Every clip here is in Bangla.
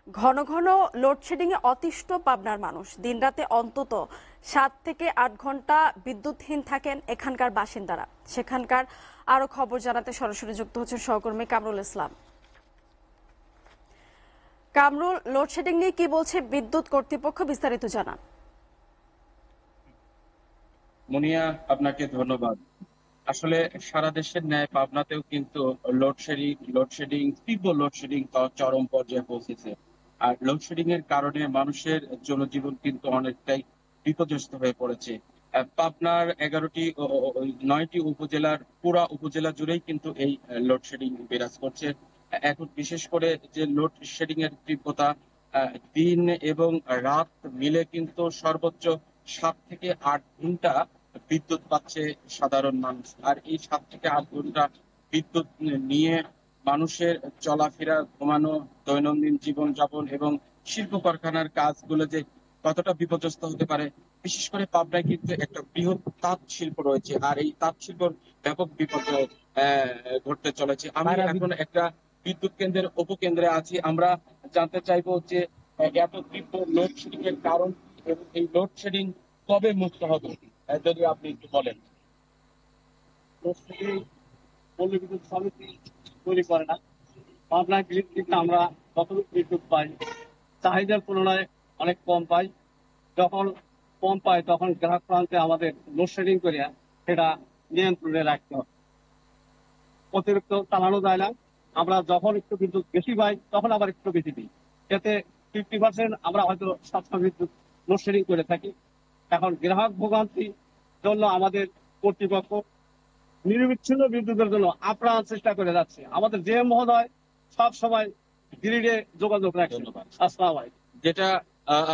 ঘন ঘন লোডশেডিং এ অতিষ্ঠ পাবনার মানুষ দিনরাতে অন্তত 7 থেকে 8 ঘন্টা বিদ্যুৎহীন থাকেন এখানকার বাসিন্দারা। সেখানকার আরো খবর জানাতে সরাসরি যুক্ত হচ্ছেন সহকর্মী কামরুল ইসলাম। কামরুল, লোডশেডিং নিয়ে কি বলছে বিদ্যুৎ কর্তৃপক্ষ, বিস্তারিত জানান। মুনিয়া, আপনাকে ধন্যবাদ। আসলে সারা দেশের ন্যায় পাবনাতেও কিন্তু তীব্র লোডশেডিং চরম পর্যায়ে পৌঁছেছে। আর লোডশেডিং এর কারণে মানুষের জনজীবন কিন্তু অনেকটাই বিপর্যস্ত হয়ে পড়েছে। পাবনার 11টি 9টি উপজেলার পুরা উপজেলা জুড়েই কিন্তু এই লোডশেডিং বিরাজ করছে। এখন বিশেষ করে যে লোডশেডিং এর তীব্রতা, দিন এবং রাত মিলে কিন্তু সর্বোচ্চ 7 থেকে 8 ঘন্টা বিদ্যুৎ পাচ্ছে সাধারণ মানুষ। আর এই 7 থেকে 8 ঘন্টা বিদ্যুৎ নিয়ে মানুষের চলাফেরা, ঘুমানো, দৈনন্দিন জীবনযাপন এবং শিল্প কারখানার কাজগুলো যে কতটা বিপর্যস্ত হতে পারে। বিশেষ করে পাবনায় কিন্তু একটা বৃহৎ তাঁত শিল্প রয়েছে, আর এই তাঁত শিল্পর ব্যাপক বিপর্যয় ঘটতে চলেছে। আমি এখন একটা বিদ্যুৎ কেন্দ্রের উপকেন্দ্রে আছি। আমরা জানতে চাইবো যে এত তীব্র লোডশেডিং এর কারণ এবং এই লোডশেডিং কবে মুক্ত হবে, যদি আপনি একটু বলেন। লোডশেডিং পল্লী বিদ্যুৎ সমিতি তৈরি করে না। পাবনা গ্রিড থেকে আমরা যতটুকু বিদ্যুৎ পাই চাহিদার তুলনায় অনেক কম পাই। যখন কম পাই তখন গ্রাহক প্রান্তে আমাদের লোডশেডিং করে সেটা নিয়ন্ত্রণে রাখতে হয়। অতিরিক্ত চালানো যায় না। আমরা যখন একটু বিদ্যুৎ বেশি পাই তখন আবার একটু বেশি দিই। এতে 50% আমরা হয়তো সবসময় বিদ্যুৎ লোডশেডিং করে থাকি। এখন গ্রাহক ভোগান্তির জন্য আমাদের কর্তৃপক্ষ নিরবিচ্ছিন্ন বিদ্যুতের জন্য আপ্রাণ চেষ্টা করে যাচ্ছে। আমাদের যে মহোদয় সব সময় গ্রিডে যোগাযোগ রাখছে। আসসালামু আলাইকুম। যেটা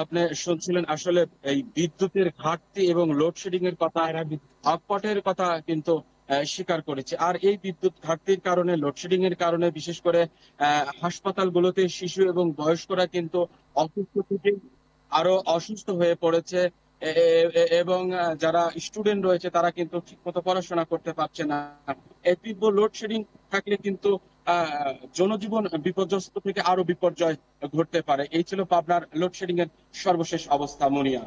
আপনি শুনছিলেন, আসলে এই বিদ্যুতের ঘাটতি এবং লোডশেডিং এর কথা, আকপটের কথা কিন্তু স্বীকার করেছে। আর এই বিদ্যুৎ ঘাটতির কারণে, লোডশেডিং এর কারণে বিশেষ করে হাসপাতালগুলোতে শিশু এবং বয়স্করা কিন্তু অসুস্থ থেকে আরো অসুস্থ হয়ে পড়েছে। এবং যারা স্টুডেন্ট রয়েছে তারা কিন্তু ঠিকমতো পড়াশোনা করতে পারছে না। এই তীব্র লোডশেডিং থাকলে কিন্তু জনজীবন বিপর্যস্ত থেকে আরো বিপর্যয় ঘটতে পারে। এই ছিল পাবনার লোডশেডিং এর সর্বশেষ অবস্থা। মুনিয়া।